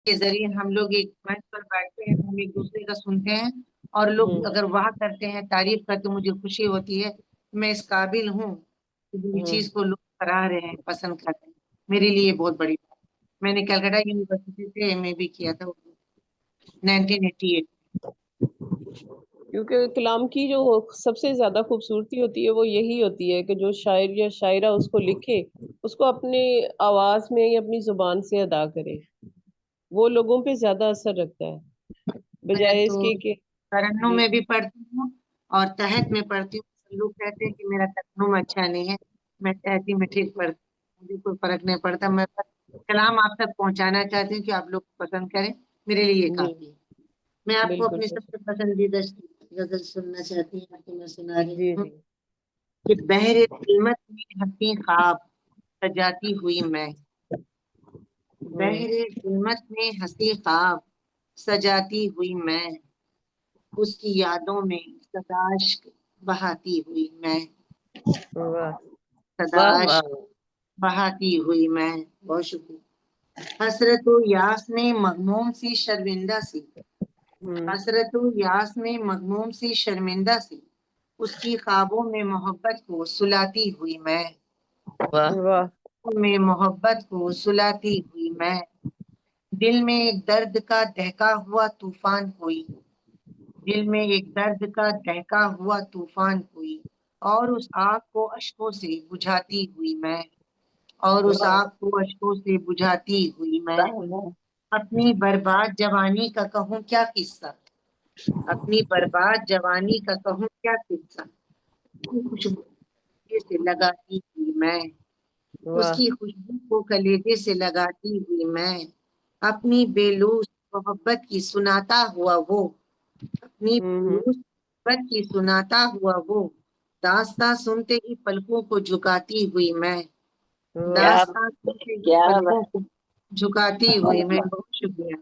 کے ذریعے ہم لوگ ایک منچ پر بیٹھتے ہیں، ہم ایک دوسرے کا سنتے ہیں اور لوگ اگر واہ کرتے ہیں، تعریف کرتے، مجھے خوشی ہوتی ہے میں اس قابل ہوں کہ یہ چیز کو لوگ سراہ رہے ہیں، پسند کرتے ہیں. میرے لیے بہت بڑی بات. میں نے کلکتہ یونیورسٹی سے ایم اے بھی کیا تھا 1988. کیونکہ کلام کی جو سب سے زیادہ خوبصورتی ہوتی ہے وہ یہی ہوتی ہے کہ جو شاعر یا شاعرہ اس کو لکھے، اس کو اپنی آواز میں یا اپنی زبان سے ادا کرے، وہ لوگوں پہ زیادہ اثر رکھتا ہے میں بجائے اس تو کی کہ ترنم میں بھی پڑھتی ہوں اور تحت میں پڑھتی ہوں. لوگ کہتے ہیں کہ میرا ترنم اچھا نہیں ہے، میں تحتی میں ٹھیک پڑھتی ہوں، مجھے کوئی فرق نہیں پڑتا. میں بس کلام آپ تک پہنچانا چاہتی ہوں کہ آپ لوگ پسند کریں، میرے لیے یہ جی کافی ہے. میں آپ کو بالکل اپنی سب سے پسندیدہ غزل سننا چاہتی ہوں کہ میں سنا رہی جی ہوں جی کہ بحر ظلمت میں ہنسی خواب سجاتی ہوئی میں، بحر ظلمت میں ہنسی خواب سجاتی ہوئی میں، اس کی یادوں میں سداشک بہاتی ہوئی میں، واہ واہ سداشک واہ بہاتی ہوئی میں. بہت شکریہ. حسرت و یاس میں مغموم سی شرمندہ سی، حسرت و یاس میں مغموم سی شرمندہ سی، اس کی خوابوں میں محبت کو سلاتی ہوئی میں، واہ میں محبت کو سلاتی ہوئی میں. دل میں ایک درد کا دہکا ہوا طوفان کوئی، دل میں ایک درد کا دہکا ہوا طوفان کوئی، اور اس آگ کو اشکوں سے بجھاتی ہوئی میں، اور اس آگ کو اشکوں سے بجھاتی ہوئی میں. اپنی برباد جوانی کا کہوں کیا قصہ، اپنی برباد جوانی کا کہوں کیا قصہ، خوشبو سے لگاتی ہوئی میں، اس واہ کی خوشبو کو کلیجے سے لگاتی ہوئی میں. اپنی بےلوث محبت کی سناتا ہوا وہ، اپنی بےلوث محبت کی سناتا ہوا وہ، داستاں سنتے ہی پلکوں کو جھکاتی ہوئی میں، داستاں سنتے ہی پلکوں کو جھکاتی ہوئی میں. بہت شکریہ.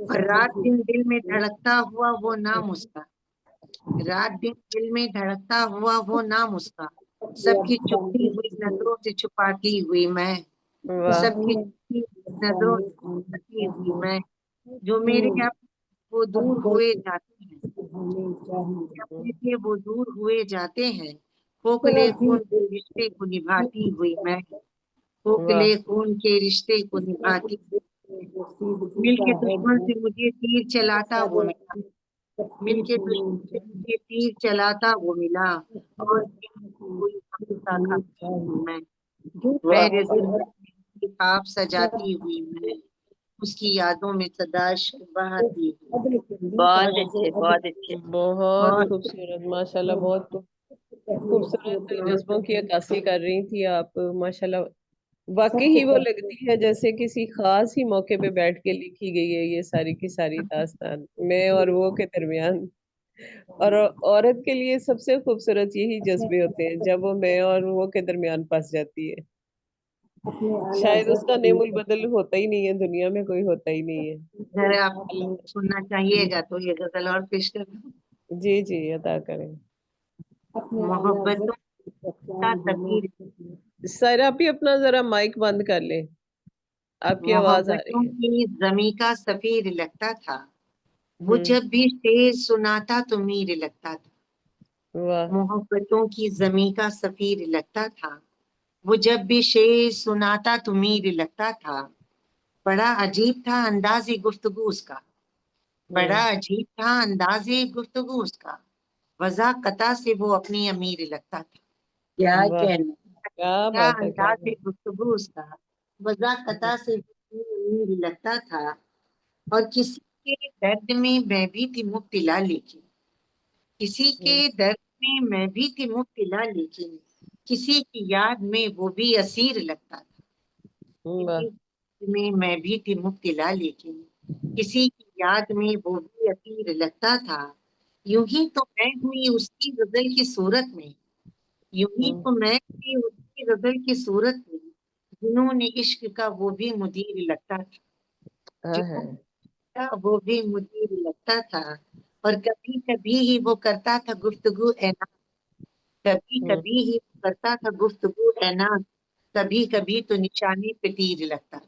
اور رات دن دل میں دھڑکتا ہوا وہ نام اس کا، رات دن دل میں دھڑکتا ہوا وہ نام اس کا، سب کی چپتی ہوئی نظروں سے چھپاتی ہوئی میں، واہ سب کی چپتی ہوئی نظروں سے چھپاتی ہوئی میں. جو میرے وہ دور ہوئے جاتے ہیں، اپنے سے وہ دور ہوئے جاتے ہیں، کھوکھلے خون کے رشتے کو نبھاتی ہوئی میں، کھوکھلے واہ خون کے رشتے کو نبھاتی. مل کے دشمن سے مجھے تیر چلاتا وہ ملا، مل کے دشمن سے مجھے تیر چلاتا وہ ملا، اور کوئی بھروسہ کھاتی ہوئی میں، بحر ظلمت میں خواب سجاتی ہوئی میں، اس کی یادوں میں سداش بہاتی ہوئی. بہت اچھے بہت اچھے. بہت بہت خوبصورت ماشاءاللہ، بہت خوبصورت جذبوں کی عکاسی کر رہی تھی آپ ماشاءاللہ. واقعی ہی وہ لگتی ہے جیسے کسی خاص ہی موقع پہ بیٹھ کے لکھی گئی ہے یہ ساری کی ساری داستان میں اور وہ کے درمیان. اور عورت کے لیے سب سے خوبصورت یہی جذبے ہوتے ہیں جب وہ میں اور وہ کے درمیان پھنس جاتی ہے. شاید اس کا نعم البدل ہوتا ہی نہیں ہے، دنیا میں کوئی ہوتا ہی نہیں ہے. اگر آپ سننا چاہیے گا تو یہ غزل اور پیش کر دوں. جی جی عطا کریں. محبتوں کا سفیر، سر آپ ہی اپنا ذرا مائک بند کر لیں، آپ کی آواز آ محبتوں رہی ہے. کی زمیں کا سفیر لگتا تھا، وہ ہوں جب بھی شعر سناتا تو میر لگتا تھا. واہ محبتوں کی زمیں کا سفیر لگتا تھا، وہ جب بھی شعر سناتا تو میر لگتا تھا. بڑا عجیب تھا انداز گفتگو اس کا، بڑا عجیب تھا انداز گفتگو اس کا، وضاحت سے وہ اپنی امیر لگتا تھا. کیا واہ کہنا، کیا کیا بات ہے، کیا انداز بات. گفتگو اس کا، وضاحت سے وہ اپنی امیر لگتا تھا. اور کسی کے درد میں میں بھی تھی مبتلا، لیکن کسی کے درد میں میں بھی تھی مبتلا، لیکن کسی کی یاد میں وہ بھی اسیر لگتا تھا. واہ کسی میں بھی تھی مبتلا، لیکن کسی کی یاد میں وہ بھی اسیر لگتا تھا. یوں ہی تو میں ہوئی اس کی غزل کی صورت میں، یوں ہی تو میں ہوئی اس کی غزل کی صورت میں، جنہوں نے عشق کا وہ بھی مدیر لگتا تھا، ہے. جنہوں کا وہ بھی مدیر لگتا تھا. اور کبھی کبھی ہی وہ کرتا تھا گفتگو اعنات، کبھی کبھی ہی وہ کرتا تھا گفتگو اعنات، کبھی کبھی تو نشانے پہ تیر لگتا تھا.